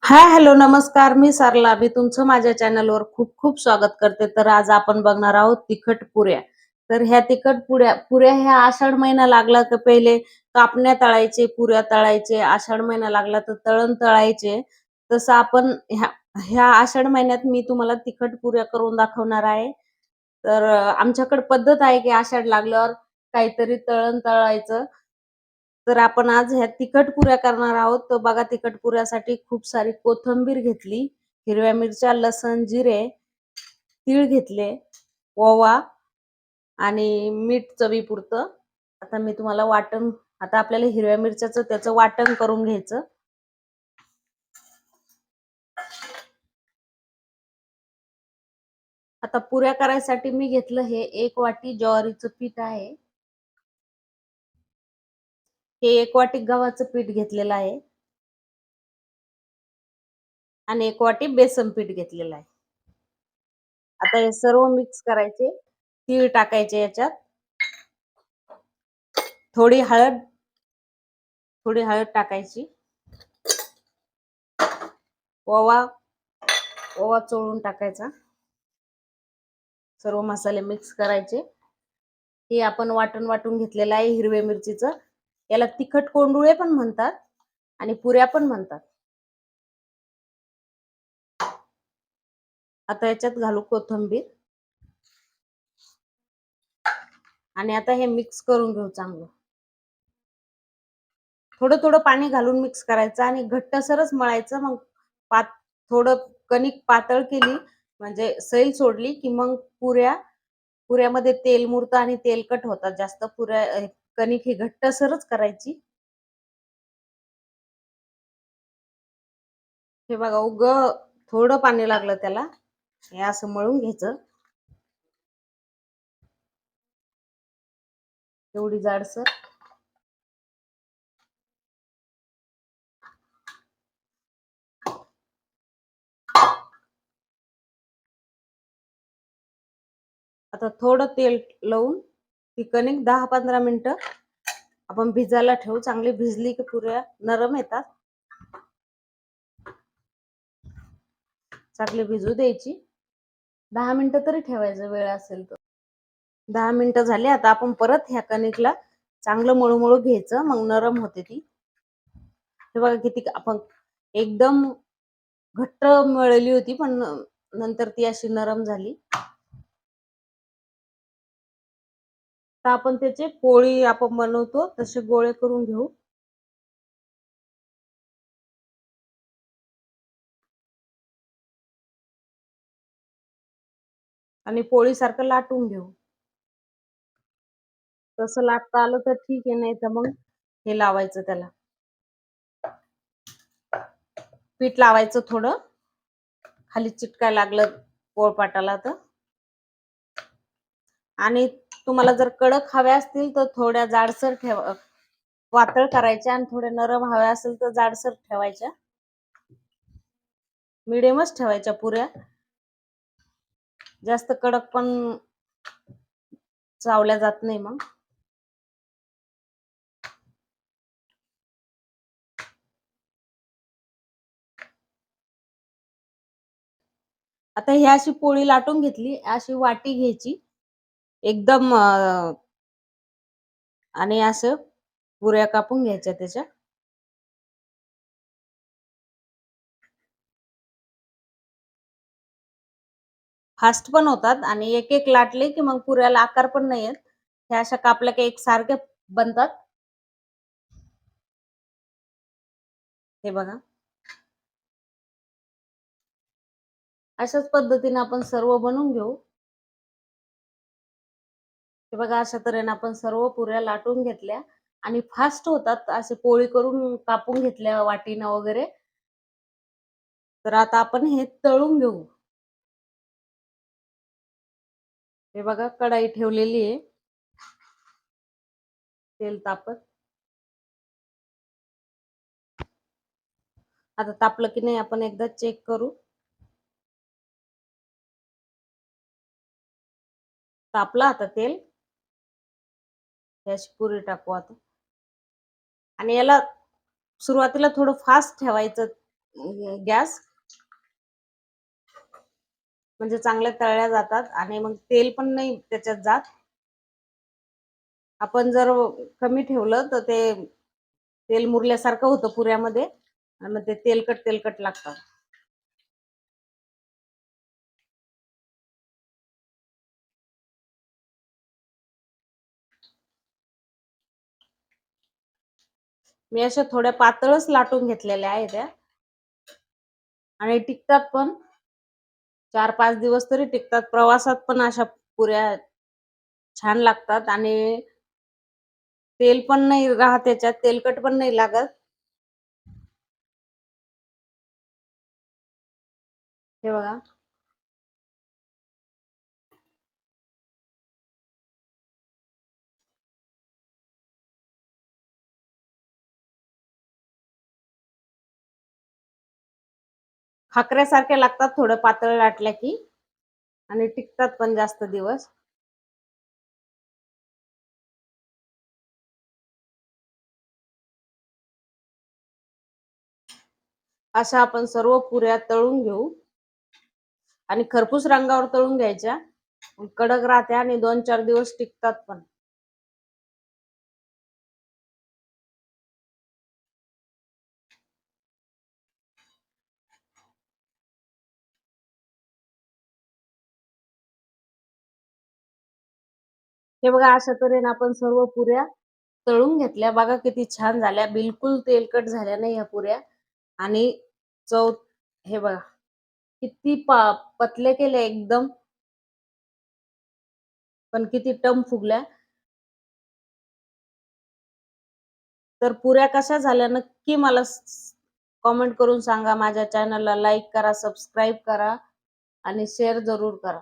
Hi hello नमस्कार, मी सारला. मी तुमचं माझ्या चॅनलवर खूप खूप स्वागत करते. तर आज आपण बघणार आहोत तिखट पुऱ्या. तर ह्या तिखट पुऱ्या ह्या आषाढ महिना लागला तर पहिले कापण्या तळायचे, पुऱ्या तळायचे. आषाढ महिना लागला तर तळण तळायचे. तसं आपण ह्या ह्या आषाढ महिन्यात मी तुम्हाला तिखट पुऱ्या करून दाखवणार आहे. तर आमच्याकडे पद्धत आहे की आषाढ लागल्यावर काहीतरी तळण तळायचं. तर आपण आज ह्या तिखट पुऱ्या करणार आहोत. तर बघा, तिखट पुऱ्यासाठी खूप सारी कोथिंबीर घेतली, हिरव्या मिरच्या, लसण, जिरे, तीळ घेतले, ओवा आणि मीठ चवीपुरतं. आता मी तुम्हाला आता आपल्याला हिरव्या मिरच्याचं त्याचं वाटण करून घ्यायचं. आता पुऱ्या करायसाठी मी घेतलं हे 1 वाटी ज्वारीचं पीठ आहे. हे 1 वाटी गव्हाचं पीठ घेतलेलं आहे आणि 1 वाटी बेसन पीठ घेतलेलं आहे. आता हे सर्व मिक्स करायचे. तीळ टाकायचे याच्यात, थोडी हळद टाकायची, ओवा चोळून टाकायचा. सर्व मसाले मिक्स करायचे. हे आपण वाटून घेतलेलं आहे हिरव्या मिरचीचं. याला तिखट कोंडुळे पण म्हणतात आणि पुऱ्या पण म्हणतात. आता याच्यात घालू कोथिंबीर आणि आता हे मिक्स करून घेऊ चांगलं. थोडं थोडं पाणी घालून मिक्स करायचं आणि घट्टसरच मळायचं. मग थोडं कणिक पातळ केली म्हणजे सैल सोडली की मग पुऱ्यामध्ये तेल मुरतं आणि तेलकट होतात जास्त. कणिक ही घट्टसरच करायची. हे बघा, थोडं पाणी लागलं त्याला. हे असं मळून घ्यायचं, एवढी जाडसर. आता थोडं तेल लावून ती कणिक 10-15 मिनिटं आपण भिजायला ठेवू. चांगली भिजली की पुऱ्या नरम येतात. चांगली भिजू द्यायची. 10 मिनिटं तरी ठेवायचं वेळ असेल तर. 10 मिनिटं झाले. आता आपण परत ह्या कणिकला चांगलं मळू घ्यायचं, मग नरम होते ती. हे बघा किती आपण एकदम घट्ट मळली होती पण नंतर ती अशी नरम झाली. तर आपण त्याचे पोळी आपण बनवतो तसे गोळे करून घेऊ. आणि पोळीसारखं लाटून घेऊ. तसं लाटता आलं तर ठीक आहे, नाही तर मग हे लावायचं, त्याला पीठ लावायचं थोडं, खाली चिटकाय लागलं पोळपाटाला तर. आणि तुम्हाला जर कडक हव्या असतील तर थोड्या जाडसर पातळ करायच्या आणि थोड्या नरम हव्या असेल तर जाडसर ठेवायच्या. मिडियमच ठेवायच्या पुऱ्या, जास्त कडक पण चावल्या जात नाही मग. आता ही अशी पोळी लाटून घेतली, अशी वाटी घ्यायची एकदम आणि असं पुऱ्या कापून घ्यायच्या त्याच्या. फास्ट पण होतात आणि एक एक लाटले की मग पुऱ्याला आकार पण नाही येत. ह्या अशा कापल्या की एकसारख्या बनतात. हे बघा, अशाच पद्धतीने आपण सर्व बनवून घेऊ. हे बघा अशा तऱ्हेने आपण सर्व पुऱ्या लाटून घेतल्या आणि फास्ट होतात. असे पोळी करून कापून घेतल्या वाटीनं वगैरे. तर आता आपण हे तळून घेऊ. हे बघा कढाई ठेवलेली आहे. तेल तापत. आता तापलं की नाही आपण एकदा चेक करू. तापलं आता तेल. अशी पुरी टाकू आता. आणि याला सुरुवातीला थोडं फास्ट ठेवायचं गॅस. म्हणजे चांगल्या तळल्या जातात आणि मग तेल पण नाही त्याच्यात जात. आपण जर कमी ठेवलं तर ते तेल मुरल्यासारखं होतं पुऱ्यामध्ये आणि मग ते तेलकट तेलकट लागतं. मी अशा थोड्या पातळच लाटून घेतलेल्या आहे त्या आणि टिकतात पण 4-5 दिवस तरी टिकतात. प्रवासात पण अशा पुऱ्या छान लागतात आणि तेल पण नाही राहत त्याच्यात, तेलकट पण नाही लागत. हे बघा. खाकऱ्यासारख्या लागतात थोडं पातळ लाटल्या की आणि टिकतात पण जास्त दिवस. अशा आपण सर्व पुऱ्या तळून घेऊ आणि खरपूस रंगावर तळून घ्यायच्या. कडक राहत्या आणि 2-4 दिवस टिकतात पण. हे बघा अशा तऱ्हेने आपण सर्व पुऱ्या तळून घेतल्या. बघा किती छान झाल्या. बिलकुल तेलकट झाल्या नाही ह्या पुऱ्या आणि चव हे बघा किती पतले केले एकदम, पण किती टम फुगल्या. तर पुऱ्या कशा झाल्या नक्की मला कमेंट करून सांगा. माझ्या चॅनलला लाईक करा, सबस्क्राईब करा आणि शेअर जरूर करा.